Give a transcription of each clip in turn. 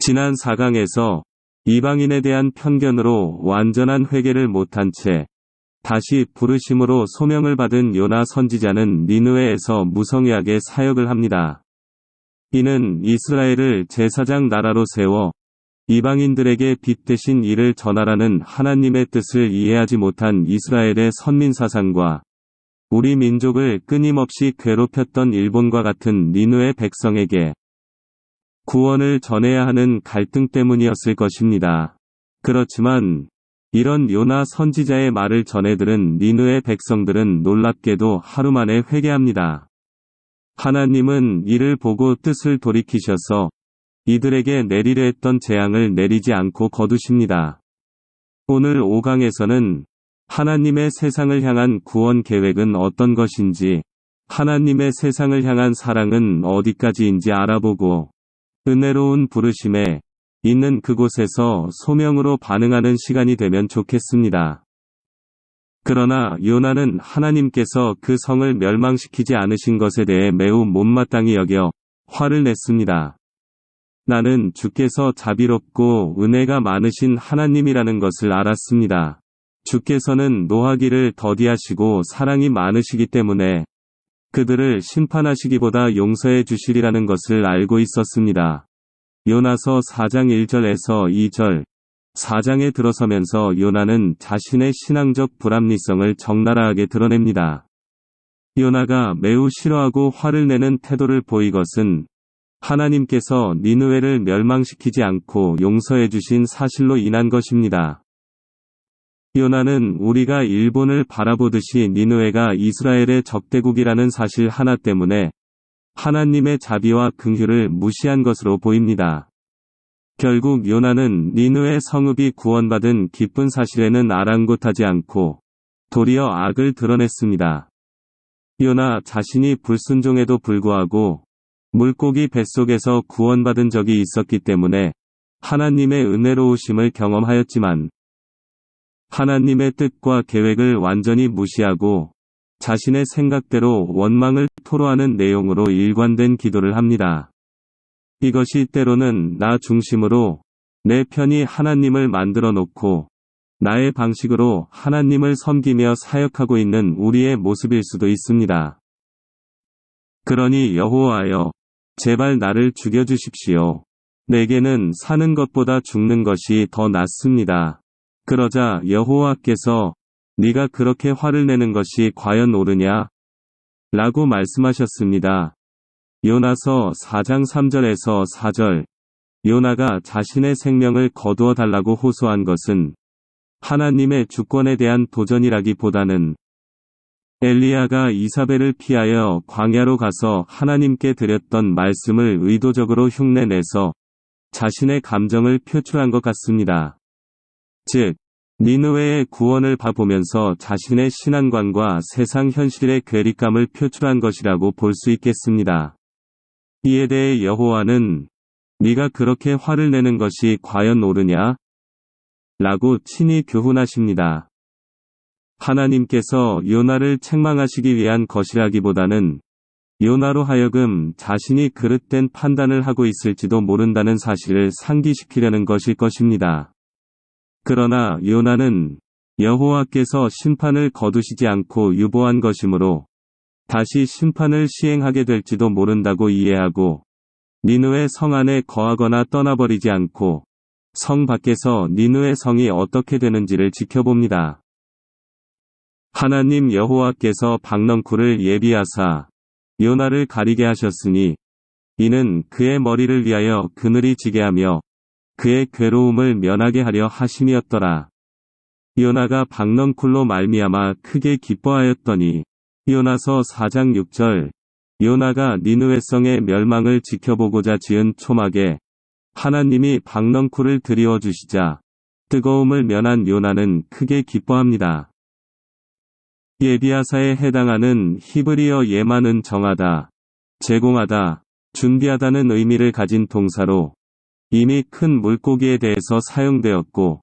지난 4강에서 이방인에 대한 편견으로 완전한 회개를 못한 채 다시 부르심으로 소명을 받은 요나 선지자는 니느웨에서 무성의하게 사역을 합니다. 이는 이스라엘을 제사장 나라로 세워 이방인들에게 빛 대신 이를 전하라는 하나님의 뜻을 이해하지 못한 이스라엘의 선민사상과 우리 민족을 끊임없이 괴롭혔던 일본과 같은 니느웨 백성에게 구원을 전해야 하는 갈등 때문이었을 것입니다. 그렇지만 이런 요나 선지자의 말을 전해 들은 니느웨 백성들은 놀랍게도 하루 만에 회개합니다. 하나님은 이를 보고 뜻을 돌이키셔서 이들에게 내리려 했던 재앙을 내리지 않고 거두십니다. 오늘 5강에서는 하나님의 세상을 향한 구원 계획은 어떤 것인지, 하나님의 세상을 향한 사랑은 어디까지인지 알아보고 은혜로운 부르심에 있는 그곳에서 소명으로 반응하는 시간이 되면 좋겠습니다. 그러나 요나는 하나님께서 그 성을 멸망시키지 않으신 것에 대해 매우 못마땅히 여겨 화를 냈습니다. 나는 주께서 자비롭고 은혜가 많으신 하나님이라는 것을 알았습니다. 주께서는 노하기를 더디하시고 사랑이 많으시기 때문에 그들을 심판하시기보다 용서해 주시리라는 것을 알고 있었습니다. 요나서 4장 1절에서 2절, 4장에 들어서면서 요나는 자신의 신앙적 불합리성을 적나라하게 드러냅니다. 요나가 매우 싫어하고 화를 내는 태도를 보이것은 하나님께서 니느웨를 멸망시키지 않고 용서해 주신 사실로 인한 것입니다. 요나는 우리가 일본을 바라보듯이 니느웨가 이스라엘의 적대국이라는 사실 하나 때문에 하나님의 자비와 긍휼을 무시한 것으로 보입니다. 결국 요나는 니느웨 성읍이 구원받은 기쁜 사실에는 아랑곳하지 않고 도리어 악을 드러냈습니다. 요나 자신이 불순종에도 불구하고 물고기 뱃속에서 구원받은 적이 있었기 때문에 하나님의 은혜로우심을 경험하였지만 하나님의 뜻과 계획을 완전히 무시하고 자신의 생각대로 원망을 토로하는 내용으로 일관된 기도를 합니다. 이것이 때로는 나 중심으로 내 편이 하나님을 만들어 놓고 나의 방식으로 하나님을 섬기며 사역하고 있는 우리의 모습일 수도 있습니다. 그러니 여호와여, 제발 나를 죽여주십시오. 내게는 사는 것보다 죽는 것이 더 낫습니다. 그러자 여호와께서 네가 그렇게 화를 내는 것이 과연 옳으냐? 라고 말씀하셨습니다. 요나서 4장 3절에서 4절, 요나가 자신의 생명을 거두어 달라고 호소한 것은 하나님의 주권에 대한 도전이라기보다는 엘리야가 이사벨을 피하여 광야로 가서 하나님께 드렸던 말씀을 의도적으로 흉내내서 자신의 감정을 표출한 것 같습니다. 즉, 니느웨의 구원을 바보면서 자신의 신앙관과 세상 현실의 괴리감을 표출한 것이라고 볼 수 있겠습니다. 이에 대해 여호와는 네가 그렇게 화를 내는 것이 과연 옳으냐? 라고 친히 교훈하십니다. 하나님께서 요나를 책망하시기 위한 것이라기보다는 요나로 하여금 자신이 그릇된 판단을 하고 있을지도 모른다는 사실을 상기시키려는 것일 것입니다. 그러나 요나는 여호와께서 심판을 거두시지 않고 유보한 것이므로 다시 심판을 시행하게 될지도 모른다고 이해하고 니느웨 성 안에 거하거나 떠나버리지 않고 성 밖에서 니느웨 성이 어떻게 되는지를 지켜봅니다. 하나님 여호와께서 박넝쿨을 예비하사 요나를 가리게 하셨으니 이는 그의 머리를 위하여 그늘이 지게 하며 그의 괴로움을 면하게 하려 하심이었더라. 요나가 박넝쿨로 말미암아 크게 기뻐하였더니 요나서 4장 6절, 요나가 니느웨 성의 멸망을 지켜보고자 지은 초막에 하나님이 박넝쿨을 드리워 주시자 뜨거움을 면한 요나는 크게 기뻐합니다. 예비하사에 해당하는 히브리어 예마는 정하다, 제공하다, 준비하다는 의미를 가진 동사로 이미 큰 물고기에 대해서 사용되었고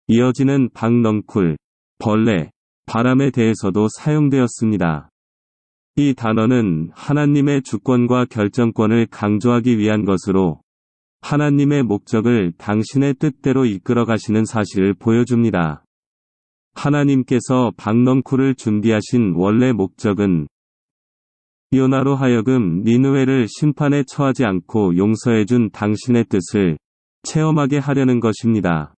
이어지는 박넝쿨, 벌레, 바람에 대해서도 사용되었습니다. 이 단어는 하나님의 주권과 결정권을 강조하기 위한 것으로 하나님의 목적을 당신의 뜻대로 이끌어 가시는 사실을 보여줍니다. 하나님께서 박넝쿨을 준비하신 원래 목적은 요나로 하여금 니느웨를 심판에 처하지 않고 용서해준 당신의 뜻을 체험하게 하려는 것입니다.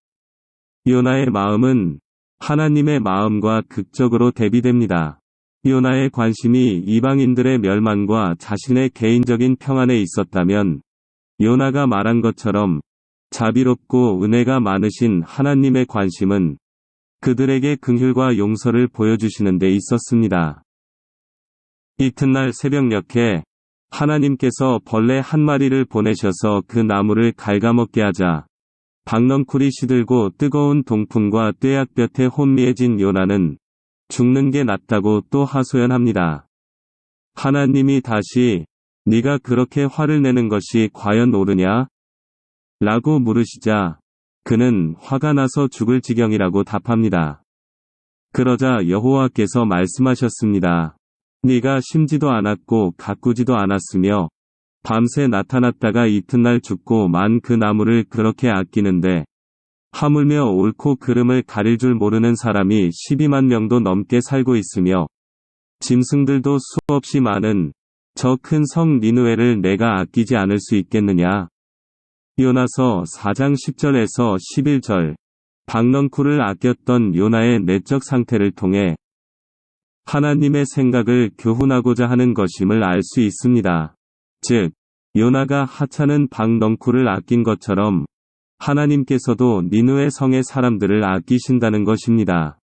요나의 마음은 하나님의 마음과 극적으로 대비됩니다. 요나의 관심이 이방인들의 멸망과 자신의 개인적인 평안에 있었다면 요나가 말한 것처럼 자비롭고 은혜가 많으신 하나님의 관심은 그들에게 긍휼과 용서를 보여주시는 데 있었습니다. 이튿날 새벽녘에 하나님께서 벌레 한 마리를 보내셔서 그 나무를 갉아먹게 하자 박넝쿨이 시들고 뜨거운 동풍과 뙤약볕에 혼미해진 요나는 죽는 게 낫다고 또 하소연합니다. 하나님이 다시 네가 그렇게 화를 내는 것이 과연 옳으냐? 라고 물으시자 그는 화가 나서 죽을 지경이라고 답합니다. 그러자 여호와께서 말씀하셨습니다. 네가 심지도 않았고 가꾸지도 않았으며 밤새 나타났다가 이튿날 죽고 만 그 나무를 그렇게 아끼는데 하물며 옳고 그름을 가릴 줄 모르는 사람이 12만 명도 넘게 살고 있으며 짐승들도 수없이 많은 저 큰 성 니느웨를 내가 아끼지 않을 수 있겠느냐. 요나서 4장 10절에서 11절 박넝쿨을 아꼈던 요나의 내적 상태를 통해 하나님의 생각을 교훈하고자 하는 것임을 알 수 있습니다. 즉, 요나가 하찮은 박넝쿨을 아낀 것처럼 하나님께서도 니느웨 성의 사람들을 아끼신다는 것입니다.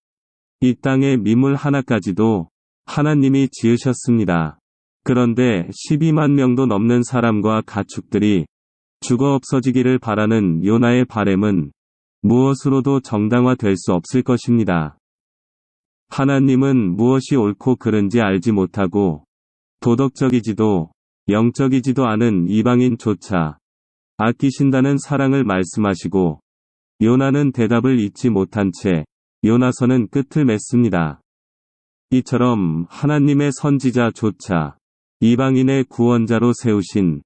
이 땅의 미물 하나까지도 하나님이 지으셨습니다. 그런데 12만 명도 넘는 사람과 가축들이 죽어 없어지기를 바라는 요나의 바램은 무엇으로도 정당화될 수 없을 것입니다. 하나님은 무엇이 옳고 그른지 알지 못하고 도덕적이지도 영적이지도 않은 이방인조차 아끼신다는 사랑을 말씀하시고 요나는 대답을 잊지 못한 채 요나서는 끝을 맺습니다. 이처럼 하나님의 선지자조차 이방인의 구원자로 세우신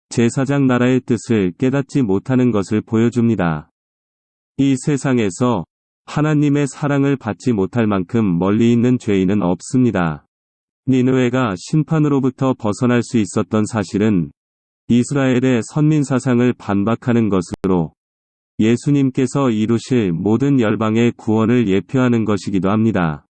제사장 나라의 뜻을 깨닫지 못하는 것을 보여줍니다. 이 세상에서 하나님의 사랑을 받지 못할 만큼 멀리 있는 죄인은 없습니다. 니느웨가 심판으로부터 벗어날 수 있었던 사실은 이스라엘의 선민사상을 반박하는 것으로 예수님께서 이루실 모든 열방의 구원을 예표하는 것이기도 합니다.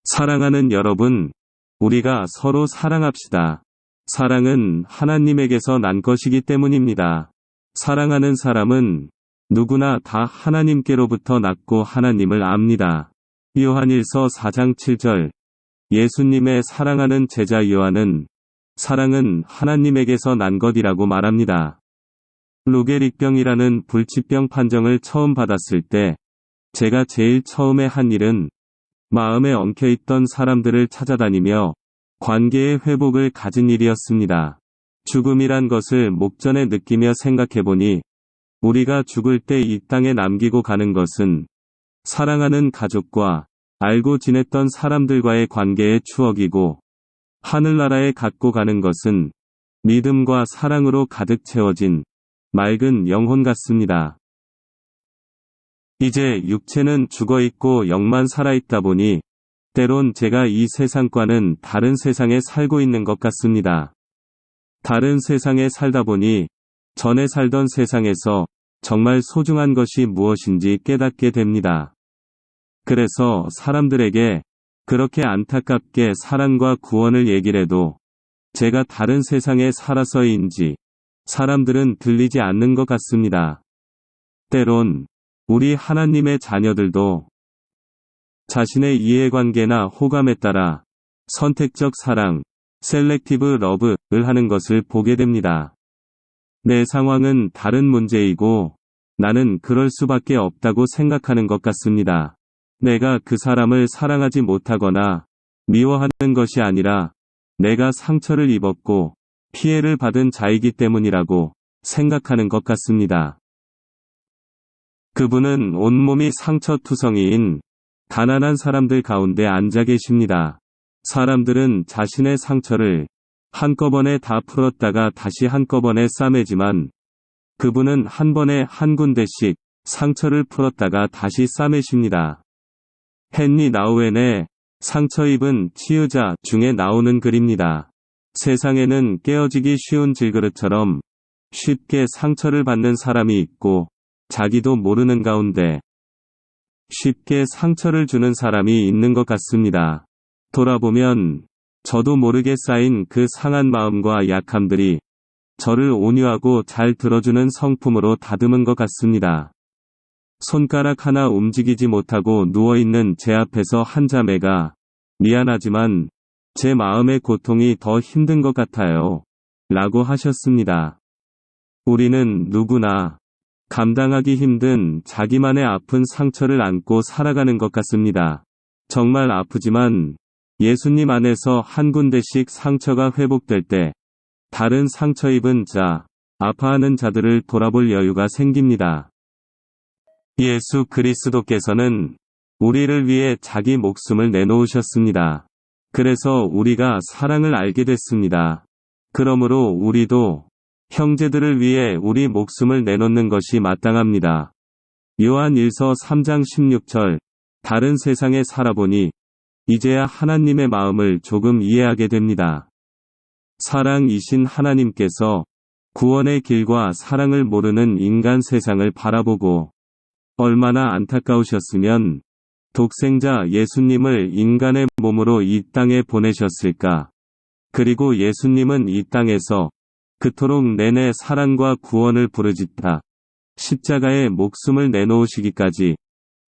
사랑하는 여러분, 우리가 서로 사랑합시다. 사랑은 하나님에게서 난 것이기 때문입니다. 사랑하는 사람은 누구나 다 하나님께로부터 났고 하나님을 압니다. 요한일서 4장 7절 예수님의 사랑하는 제자 요한은 사랑은 하나님에게서 난 것이라고 말합니다. 루게릭병이라는 불치병 판정을 처음 받았을 때 제가 제일 처음에 한 일은 마음에 엉켜있던 사람들을 찾아다니며 관계의 회복을 가진 일이었습니다. 죽음이란 것을 목전에 느끼며 생각해보니 우리가 죽을 때 이 땅에 남기고 가는 것은 사랑하는 가족과 알고 지냈던 사람들과의 관계의 추억이고 하늘나라에 갖고 가는 것은 믿음과 사랑으로 가득 채워진 맑은 영혼 같습니다. 이제 육체는 죽어있고 영만 살아있다 보니 때론 제가 이 세상과는 다른 세상에 살고 있는 것 같습니다. 다른 세상에 살다 보니 전에 살던 세상에서 정말 소중한 것이 무엇인지 깨닫게 됩니다. 그래서 사람들에게 그렇게 안타깝게 사랑과 구원을 얘기를 해도 제가 다른 세상에 살아서인지 사람들은 들리지 않는 것 같습니다. 때론 우리 하나님의 자녀들도 자신의 이해관계나 호감에 따라 선택적 사랑, 셀렉티브 러브를 하는 것을 보게 됩니다. 내 상황은 다른 문제이고 나는 그럴 수밖에 없다고 생각하는 것 같습니다. 내가 그 사람을 사랑하지 못하거나 미워하는 것이 아니라 내가 상처를 입었고 피해를 받은 자이기 때문이라고 생각하는 것 같습니다. 그분은 온몸이 상처투성이인 가난한 사람들 가운데 앉아 계십니다. 사람들은 자신의 상처를 한꺼번에 다 풀었다가 다시 한꺼번에 싸매지만 그분은 한 번에 한 군데씩 상처를 풀었다가 다시 싸매십니다. 헨리 나우엔의 상처 입은 치유자 중에 나오는 글입니다. 세상에는 깨어지기 쉬운 질그릇처럼 쉽게 상처를 받는 사람이 있고 자기도 모르는 가운데 쉽게 상처를 주는 사람이 있는 것 같습니다. 돌아보면 저도 모르게 쌓인 그 상한 마음과 약함들이 저를 온유하고 잘 들어주는 성품으로 다듬은 것 같습니다. 손가락 하나 움직이지 못하고 누워있는 제 앞에서 한 자매가 미안하지만 제 마음의 고통이 더 힘든 것 같아요. 라고 하셨습니다. 우리는 누구나 감당하기 힘든 자기만의 아픈 상처를 안고 살아가는 것 같습니다. 정말 아프지만 예수님 안에서 한 군데씩 상처가 회복될 때 다른 상처 입은 자, 아파하는 자들을 돌아볼 여유가 생깁니다. 예수 그리스도께서는 우리를 위해 자기 목숨을 내놓으셨습니다. 그래서 우리가 사랑을 알게 됐습니다. 그러므로 우리도 형제들을 위해 우리 목숨을 내놓는 것이 마땅합니다. 요한 1서 3장 16절. 다른 세상에 살아보니 이제야 하나님의 마음을 조금 이해하게 됩니다. 사랑이신 하나님께서 구원의 길과 사랑을 모르는 인간 세상을 바라보고 얼마나 안타까우셨으면 독생자 예수님을 인간의 몸으로 이 땅에 보내셨을까. 그리고 예수님은 이 땅에서 그토록 내내 사랑과 구원을 부르짖다 십자가에 목숨을 내놓으시기까지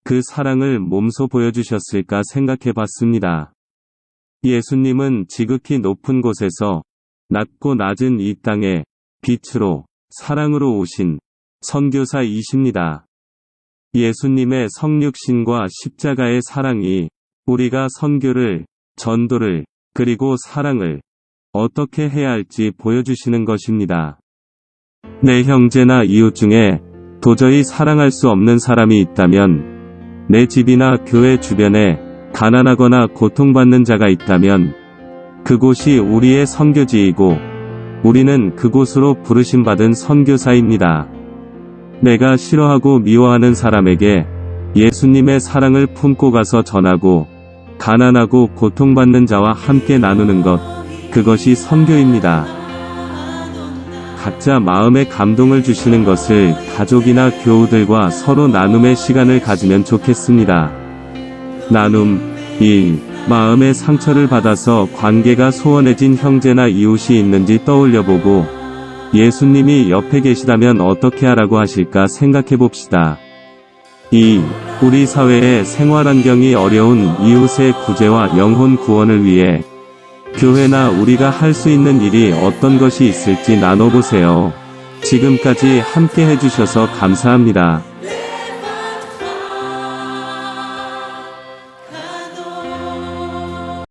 그 사랑을 몸소 보여주셨을까 생각해 봤습니다. 예수님은 지극히 높은 곳에서 낮고 낮은 이 땅에 빛으로 사랑으로 오신 선교사이십니다. 예수님의 성육신과 십자가의 사랑이 우리가 선교를, 전도를, 그리고 사랑을 어떻게 해야 할지 보여주시는 것입니다. 내 형제나 이웃 중에 도저히 사랑할 수 없는 사람이 있다면, 내 집이나 교회 주변에 가난하거나 고통받는 자가 있다면 그곳이 우리의 선교지이고 우리는 그곳으로 부르심받은 선교사입니다. 내가 싫어하고 미워하는 사람에게 예수님의 사랑을 품고 가서 전하고 가난하고 고통받는 자와 함께 나누는 것, 그것이 선교입니다. 각자 마음에 감동을 주시는 것을 가족이나 교우들과 서로 나눔의 시간을 가지면 좋겠습니다. 나눔 1. 마음의 상처를 받아서 관계가 소원해진 형제나 이웃이 있는지 떠올려보고 예수님이 옆에 계시다면 어떻게 하라고 하실까 생각해봅시다. 2. 우리 사회의 생활환경이 어려운 이웃의 구제와 영혼 구원을 위해 교회나 우리가 할 수 있는 일이 어떤 것이 있을지 나눠보세요. 지금까지 함께 해주셔서 감사합니다.